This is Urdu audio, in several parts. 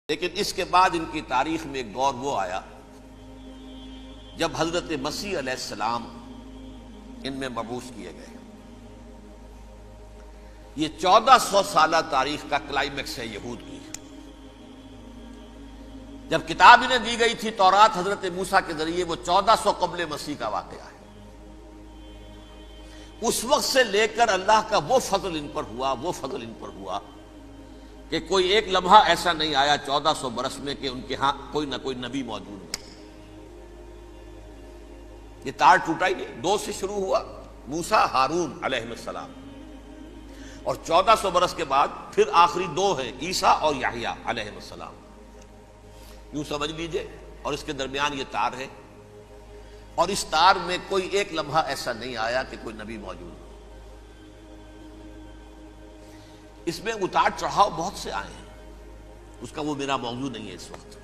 لیکن اس کے بعد ان کی تاریخ میں ایک دور وہ آیا جب حضرت مسیح علیہ السلام ان میں مبعوث کیے گئے۔ یہ 1400 سالہ تاریخ کا کلائمیکس ہے یہود کی۔ جب کتاب انہیں دی گئی تھی تورات حضرت موسیٰ کے ذریعے، وہ 1400 قبل مسیح کا واقعہ ہے۔ اس وقت سے لے کر اللہ کا وہ فضل ان پر ہوا کہ کوئی ایک لمحہ ایسا نہیں آیا 1400 برس میں کہ ان کے ہاں کوئی نہ کوئی نبی موجود نہیں۔ یہ تار ٹوٹا ہی نہیں، 2 سے شروع ہوا، موسیٰ ہارون علیہ السلام، اور 1400 برس کے بعد پھر آخری 2 ہیں، عیسیٰ اور یحییٰ علیہ السلام۔ یوں سمجھ لیجئے، اور اس کے درمیان یہ تار ہے، اور اس تار میں کوئی ایک لمحہ ایسا نہیں آیا کہ کوئی نبی موجود ہو۔ اس میں اتار چڑھاؤ بہت سے آئے ہیں، اس کا وہ میرا موضوع نہیں ہے اس وقت۔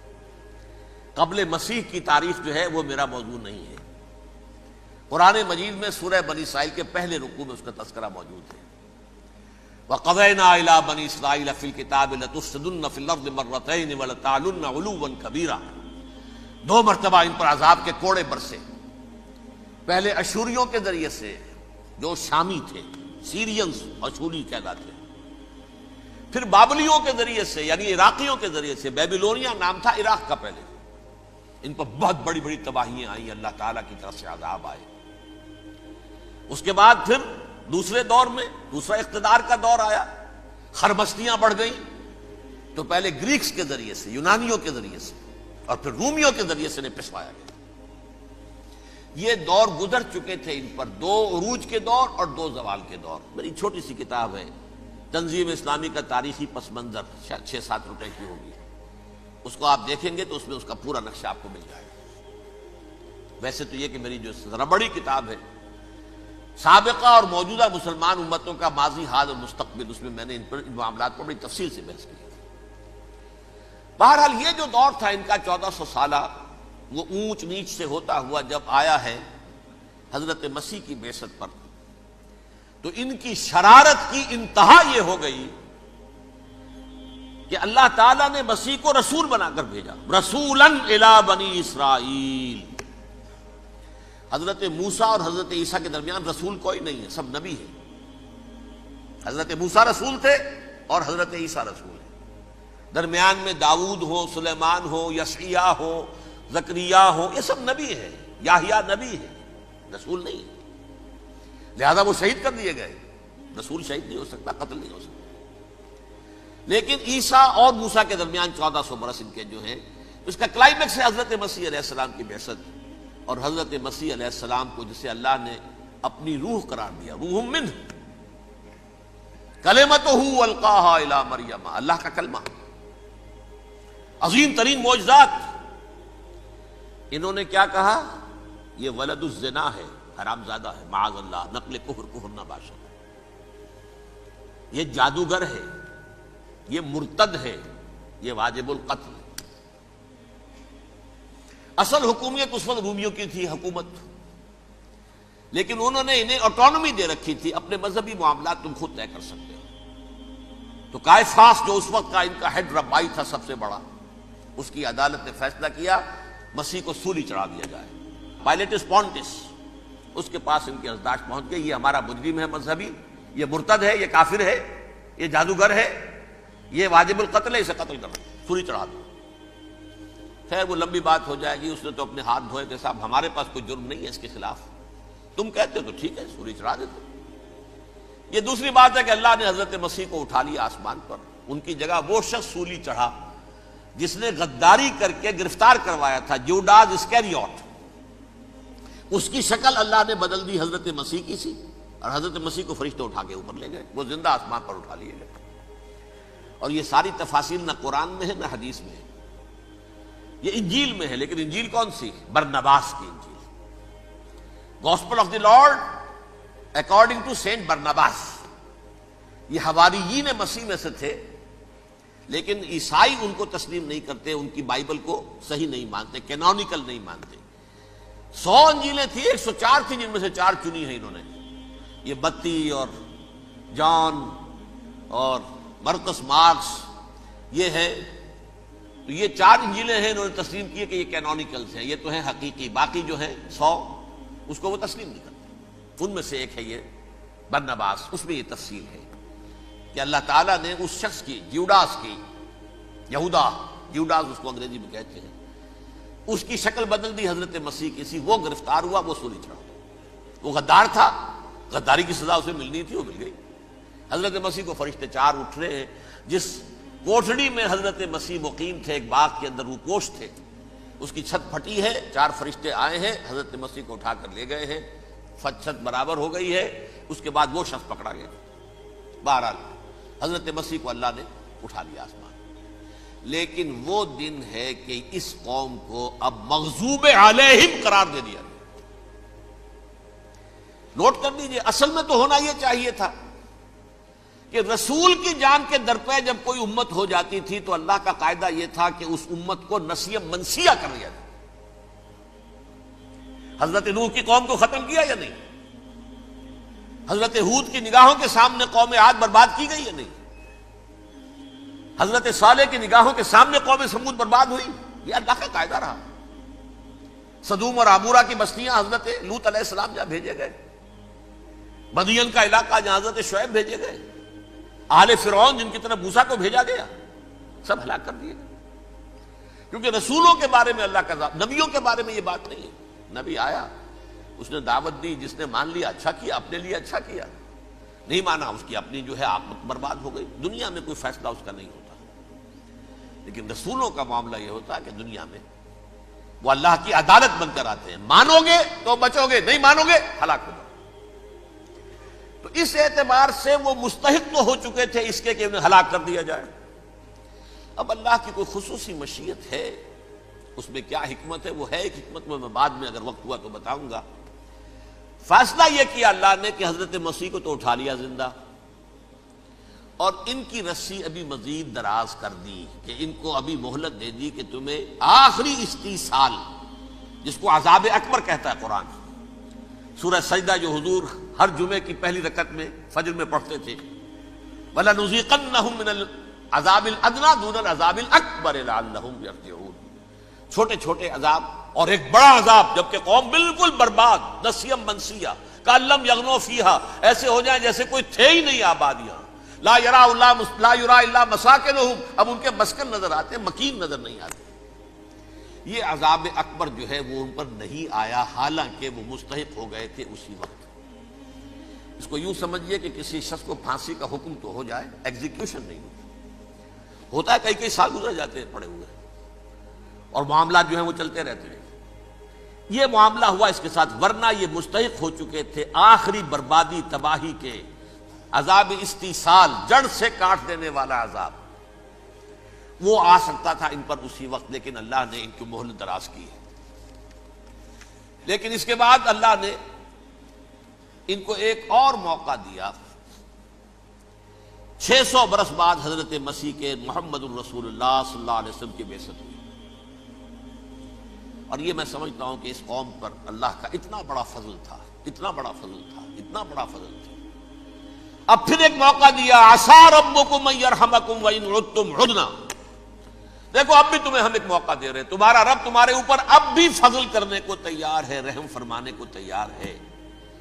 قبل مسیح کی تاریخ جو ہے وہ میرا موضوع نہیں ہے۔ قرآن مجید میں سورہ بنی اسرائیل کے پہلے رکوع میں اس کا تذکرہ موجود ہے۔ وَقَضَيْنَا إِلَىٰ بَنِي إِسْرَائِيلَ فِي الْكِتَابِ لَتُفْسِدُنَّ فِي الْأَرْضِ مَرَّتَيْنِ وَلَتَعْلُنَّ عُلُوًّا كَبِيرًا۔ 2 مرتبہ ان پر عذاب کے کوڑے برسے، پہلے اشوریوں کے ذریعے سے جو شامی تھے، سیرینز اشوری کہلاتے ہیں، پھر بابلیوں کے ذریعے سے یعنی عراقیوں کے ذریعے سے، بیبیلونیا نام تھا عراق کا پہلے، ان پر بہت بڑی بڑی تباہیاں آئیں، اللہ تعالیٰ کی طرف سے عذاب آئے۔ اس کے بعد پھر دوسرے دور میں دوسرا اقتدار کا دور آیا، خرمستیاں بڑھ گئیں، تو پہلے گریکس کے ذریعے سے، یونانیوں کے ذریعے سے، اور پھر رومیوں کے ذریعے سے پسوایا گیا۔ یہ دور گزر چکے تھے ان پر، 2 عروج کے دور اور 2 زوال کے دور۔ میری چھوٹی سی کتاب ہے تنظیم اسلامی کا تاریخی پس منظر، شاید 6-7 روپے کی ہوگی، اس کو آپ دیکھیں گے تو اس میں اس کا پورا نقشہ آپ کو مل جائے گا۔ ویسے تو یہ کہ میری جو ذرا بڑی کتاب ہے سابقہ اور موجودہ مسلمان امتوں کا ماضی، حال اور مستقبل، اس میں میں نے ان معاملات پر بڑی تفصیل سے بحث کی۔ بہرحال یہ جو دور تھا ان کا 1400 سالہ، وہ اونچ نیچ سے ہوتا ہوا جب آیا ہے حضرت مسیح کی بعثت پر، تو ان کی شرارت کی انتہا یہ ہو گئی کہ اللہ تعالیٰ نے مسیح کو رسول بنا کر بھیجا، رسولاً الی بنی اسرائیل۔ حضرت موسیٰ اور حضرت عیسیٰ کے درمیان رسول کوئی نہیں ہے، سب نبی ہیں۔ حضرت موسیٰ رسول تھے اور حضرت عیسیٰ رسول ہیں۔ درمیان میں داؤد ہو، سلیمان ہو، یشعیاء ہو، زکریا ہو، یہ سب نبی ہیں، یحییٰ نبی ہے، رسول نہیں ہے۔ لہذا وہ شہید کر دیے گئے، رسول شہید نہیں ہو سکتا، قتل نہیں ہو سکتا۔ لیکن عیسیٰ اور موسیٰ کے درمیان 1400 برس ان کے جو ہیں، اس کا کلائمیکس ہے حضرت مسیح علیہ السلام کی بعثت، اور حضرت مسیح علیہ السلام کو جسے اللہ نے اپنی روح قرار دیا، روح منہ، کلمتہ القاہا الی مریم، اللہ کا کلمہ، عظیم ترین معجزات۔ انہوں نے کیا کہا؟ یہ ولد الزنا ہے، حرام زادہ ہے، معاذ اللہ، نقل کفر نہ باشد، یہ جادوگر ہے، یہ مرتد ہے، یہ واجب القتل۔ اصل حکومت اس وقت رومیوں کی تھی حکومت، لیکن انہوں نے انہیں آٹونومی دے رکھی تھی، اپنے مذہبی معاملات تم خود طے کر سکتے ہو۔ تو کائفاس جو اس وقت کا ان کا ہیڈ ربائی تھا سب سے بڑا، اس کی عدالت نے فیصلہ کیا مسیح کو سولی چڑھا دیا جائے۔ پائلیٹس پونٹس، اس کے پاس ان کی ازداش پہنچ گئی، یہ ہمارا مجرم ہے مذہبی، یہ مرتد ہے، یہ کافر ہے، یہ جادوگر ہے، یہ واجب القتل ہے، اسے قتل کرو، سولی چڑھا دو۔ خیر وہ لمبی بات ہو جائے گی، اس نے تو اپنے ہاتھ دھوئے کہ صاحب ہمارے پاس کوئی جرم نہیں ہے اس کے خلاف، تم کہتے ہو تو ٹھیک ہے، سولی چڑھا دیتے۔ یہ دوسری بات ہے کہ اللہ نے حضرت مسیح کو اٹھا لیا آسمان پر، ان کی جگہ وہ شخص سولی چڑھا جس نے غداری کر کے گرفتار کروایا تھا، جوڈاس اسکیریوٹ، اس کی شکل اللہ نے بدل دی حضرت مسیح کی سی، اور حضرت مسیح کو فرشتے اٹھا کے اوپر لے گئے، وہ زندہ آسمان پر اٹھا لیے گئے۔ اور یہ ساری تفاصیل نہ قرآن میں ہے نہ حدیث میں ہے، یہ انجیل میں ہے، لیکن انجیل کون سی؟ برنباس کی انجیل، gospel of the Lord according to saint Barnabas. یہ حواریین مسیح میں سے تھے، لیکن عیسائی ان کو تسلیم نہیں کرتے، ان کی بائبل کو صحیح نہیں مانتے، کینونیکل نہیں مانتے۔ 100 انجیلیں تھیں، 104 تھیں، جن میں سے 4 چنی ہیں انہوں نے، یہ متی اور جان اور مرقس مارکس، یہ ہے تو یہ 4 انجیلیں ہیں، انہوں نے تسلیم کی کہ یہ کینونیکلز ہیں، یہ تو ہیں حقیقی، باقی جو ہیں 100 اس کو وہ تسلیم نہیں کرتے۔ ان میں سے ایک ہے یہ برنباس، اس میں یہ تفصیل ہے کہ اللہ تعالیٰ نے اس شخص کی، جیوڈاس کی، جیوڈاس اس کو انگریزی میں کہتے ہیں، اس کی شکل بدل دی حضرت مسیح کی سی، وہ گرفتار ہوا، وہ سولی چڑھا۔ وہ غدار تھا، غداری کی سزا اسے ملنی تھی، وہ مل گئی۔ حضرت مسیح کو فرشتے 4 اٹھ رہے ہیں، جس کوٹھڑی میں حضرت مسیح مقیم تھے، ایک باغ کے اندر روپوش تھے، اس کی چھت پھٹی ہے، 4 فرشتے آئے ہیں، حضرت مسیح کو اٹھا کر لے گئے ہیں، چھت برابر ہو گئی ہے، اس کے بعد وہ شخص پکڑا گیا۔ بہرحال حضرت مسیح کو اللہ نے اٹھا لیا آسمان۔ لیکن وہ دن ہے کہ اس قوم کو اب مغضوب علیہم قرار دے دیا۔ نوٹ کر دیجئے، اصل میں تو ہونا یہ چاہیے تھا کہ رسول کی جان کے در پہ جب کوئی امت ہو جاتی تھی تو اللہ کا قاعدہ یہ تھا کہ اس امت کو نسیہ منسیہ کر دیا جائے۔ حضرت نوح کی قوم کو ختم کیا یا نہیں؟ حضرت ہود کی نگاہوں کے سامنے قوم عاد برباد کی گئی یا نہیں؟ حضرت صالح کی نگاہوں کے سامنے قوم سمود برباد ہوئی؟ یہ اللہ کا قاعدہ رہا۔ سدوم اور عمورہ کی بستیاں حضرت لوط علیہ السلام جہاں بھیجے گئے، مدین کا علاقہ جہاں حضرت شعیب بھیجے گئے، آل فرعون جن کی طرف موسیٰ کو بھیجا گیا، سب ہلاک کر دیے گئے۔ کیونکہ رسولوں کے بارے میں اللہ کا، نبیوں کے بارے میں یہ بات نہیں ہے۔ نبی آیا، اس نے دعوت دی، جس نے مان لیا اچھا کیا، اپنے لیے اچھا کیا، نہیں مانا اس کی اپنی جو ہے عاقبت برباد ہو گئی۔ دنیا میں کوئی فیصلہ اس کا نہیں ہوتا، لیکن رسولوں کا معاملہ یہ ہوتا ہے کہ دنیا میں وہ اللہ کی عدالت بن کر آتے ہیں، مانو گے تو بچو گے، نہیں مانو گے ہلاک ہو جاؤ۔ تو اس اعتبار سے وہ مستحق تو ہو چکے تھے اس کے کہ انہیں ہلاک کر دیا جائے۔ اب اللہ کی کوئی خصوصی مشیت ہے، اس میں کیا حکمت ہے؟ وہ ہے ایک حکمت، میں بعد میں اگر وقت ہوا تو بتاؤں گا۔ فیصلہ یہ کیا اللہ نے کہ حضرت مسیح کو تو اٹھا لیا زندہ، اور ان کی رسی ابھی مزید دراز کر دی، کہ ان کو ابھی مہلت دے دی کہ تمہیں آخری استیصال، جس کو عذاب اکبر کہتا ہے قرآن، سورہ سجدہ جو حضور ہر جمعے کی پہلی رکعت میں فجر میں پڑھتے تھے، وَلَنُذِيقَنَّهُم مِّنَ الْعَذَابِ الْأَدْنَىٰ دُونَ الْعَذَابِ الْأَكْبَرِ لَعَلَّهُمْ يَرْجِعُونَ۔ چھوٹے چھوٹے عذاب اور ایک بڑا عذاب، جبکہ قوم بالکل برباد، نسیم منسیہ، کأن لم یغنوا فیہا، ایسے ہو جائیں جیسے کوئی تھے ہی نہیں آبادیاں، لا یرا الا مساکنہم، اب ان کے مسکن نظر آتے ہیں، مکین نظر نہیں آتے۔ یہ عذاب اکبر جو ہے وہ ان پر نہیں آیا، حالانکہ وہ مستحق ہو گئے تھے اسی وقت۔ اس کو یوں سمجھیے کہ کسی شخص کو پھانسی کا حکم تو ہو جائے، ایگزیکیوشن نہیں ہوتا ہے، کئی سال گزر جاتے ہیں پڑے ہوئے، اور معاملات جو ہیں وہ چلتے رہتے ہیں۔ یہ معاملہ ہوا اس کے ساتھ، ورنہ یہ مستحق ہو چکے تھے آخری بربادی تباہی کے، عذاب استیصال، جڑ سے کاٹ دینے والا عذاب، وہ آ سکتا تھا ان پر اسی وقت، لیکن اللہ نے ان کی مہلت دراز کی ہے۔ لیکن اس کے بعد اللہ نے ان کو ایک اور موقع دیا۔ 600 برس بعد حضرت مسیح کے محمد الرسول اللہ صلی اللہ علیہ وسلم کی بعثت ہوئی، اور یہ میں سمجھتا ہوں کہ اس قوم پر اللہ کا اتنا بڑا فضل تھا، اتنا بڑا فضل تھا، اتنا بڑا فضل تھا۔ اب پھر ایک موقع دیا، عسیٰ ربکم ان یرحمکم وان عدتم عدنا، دیکھو اب بھی تمہیں ہم ایک موقع دے رہے ہیں، تمہارا رب تمہارے اوپر اب بھی فضل کرنے کو تیار ہے، رحم فرمانے کو تیار ہے۔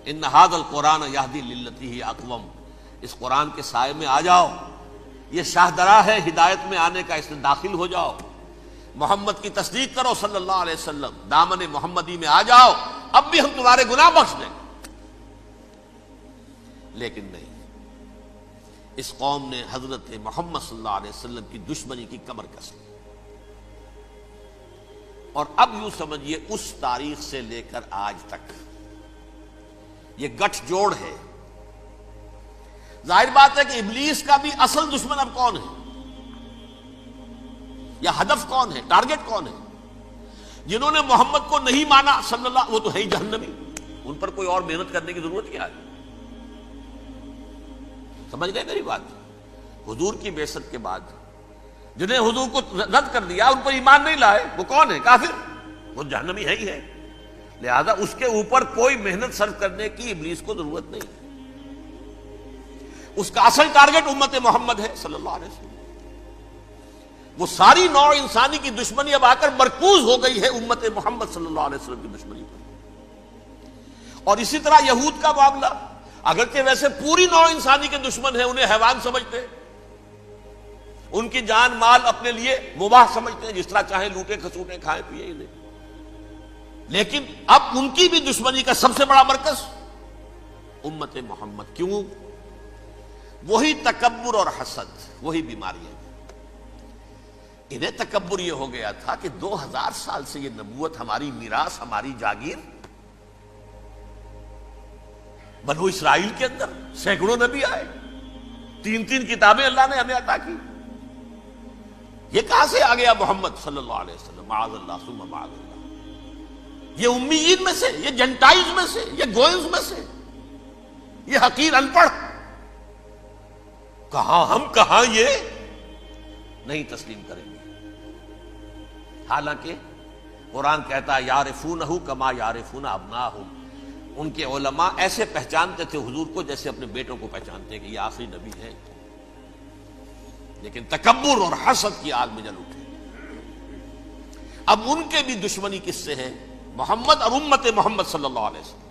ان ھذا القرآن یہدی للتی ہی اقوم، اس قرآن کے سائے میں آ جاؤ، یہ شاہدرا ہے ہدایت میں آنے کا، اس میں داخل ہو جاؤ، محمد کی تصدیق کرو صلی اللہ علیہ وسلم، دامن محمدی میں آ جاؤ، اب بھی ہم تمہارے گناہ بخش دیں۔ لیکن نہیں، اس قوم نے حضرت محمد صلی اللہ علیہ وسلم کی دشمنی کی کمر کس لی، اور اب یوں سمجھیے اس تاریخ سے لے کر آج تک یہ گٹھ جوڑ ہے۔ ظاہر بات ہے کہ ابلیس کا بھی اصل دشمن اب کون ہے، یا ہدف کون ہے، ٹارگٹ کون ہے؟ جنہوں نے محمد کو نہیں مانا صلی اللہ، وہ تو ہے ہی جہنمی، ان پر کوئی اور محنت کرنے کی ضرورت کیا ہے؟ سمجھ گئے میری بات؟ حضور کی بعثت کے بعد جنہیں حضور کو رد کر دیا، ان پر ایمان نہیں لائے، وہ کون ہے؟ کافر، وہ جہنمی ہے ہی ہے۔ لہذا اس کے اوپر کوئی محنت صرف کرنے کی ابلیس کو ضرورت نہیں، اس کا اصل ٹارگٹ امت محمد ہے صلی اللہ علیہ وسلم۔ وہ ساری نوع انسانی کی دشمنی اب آ کر مرکوز ہو گئی ہے امت محمد صلی اللہ علیہ وسلم کی دشمنی پر۔ اور اسی طرح یہود کا معاملہ، اگرچہ ویسے پوری نوع انسانی کے دشمن ہیں، انہیں حیوان سمجھتے ہیں، ان کی جان مال اپنے لیے مباح سمجھتے ہیں، جس طرح چاہیں لوٹے کھسوٹے کھائیں پیئے انہیں، لیکن اب ان کی بھی دشمنی کا سب سے بڑا مرکز امت محمد۔ کیوں؟ وہی تکبر اور حسد، وہی بیماری ہے۔ انہیں تکبر یہ ہو گیا تھا کہ 2000 سال سے یہ نبوت ہماری میراث، ہماری جاگیر، بنو اسرائیل کے اندر سینکڑوں نبی آئے، 3 کتابیں اللہ نے ہمیں عطا کی، یہ کہاں سے آ گیا محمد صلی اللہ علیہ وسلم؟ معاذ اللہ ثم معاذ اللہ، یہ امیین میں سے، یہ جنٹائلز میں سے، یہ گوئنز میں سے، یہ حقیر ان پڑھ، کہاں ہم کہاں یہ نہیں تسلیم کریں گے۔ حالانکہ قرآن کہتا ہے یعرفونہ کما یعرفون ابناہم، ان کے علماء ایسے پہچانتے تھے حضور کو جیسے اپنے بیٹوں کو پہچانتے کہ یہ آخری نبی ہے، لیکن تکبر اور حسد کی آگ میں جل اٹھے۔ اب ان کے بھی دشمنی کس سے ہے؟ محمد اور امت محمد صلی اللہ علیہ وسلم۔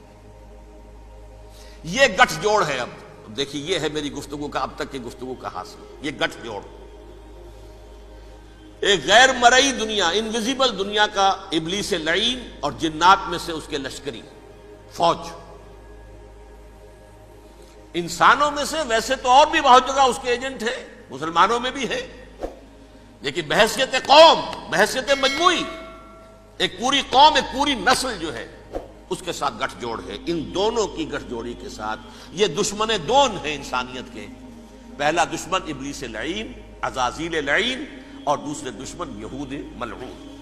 یہ گٹھ جوڑ ہے۔ اب دیکھیے، یہ ہے میری گفتگو کا اب تک کی گفتگو کا حاصل، یہ گٹھ جوڑ، ایک غیر مرئی دنیا، انویزیبل دنیا کا ابلیس لعین اور جنات میں سے اس کے لشکری فوج، انسانوں میں سے ویسے تو اور بھی بہت جگہ اس کے ایجنٹ ہیں، مسلمانوں میں بھی ہے، لیکن بحیثیت قوم، بحیثیت مجموعی، ایک پوری قوم، ایک پوری نسل جو ہے اس کے ساتھ گٹھ جوڑ ہے۔ ان دونوں کی گٹھ جوڑی کے ساتھ یہ دشمن دون ہیں انسانیت کے، پہلا دشمن ابلیس لعین، عزازیل لعین، اور دوسرے دشمن یہود ملعون۔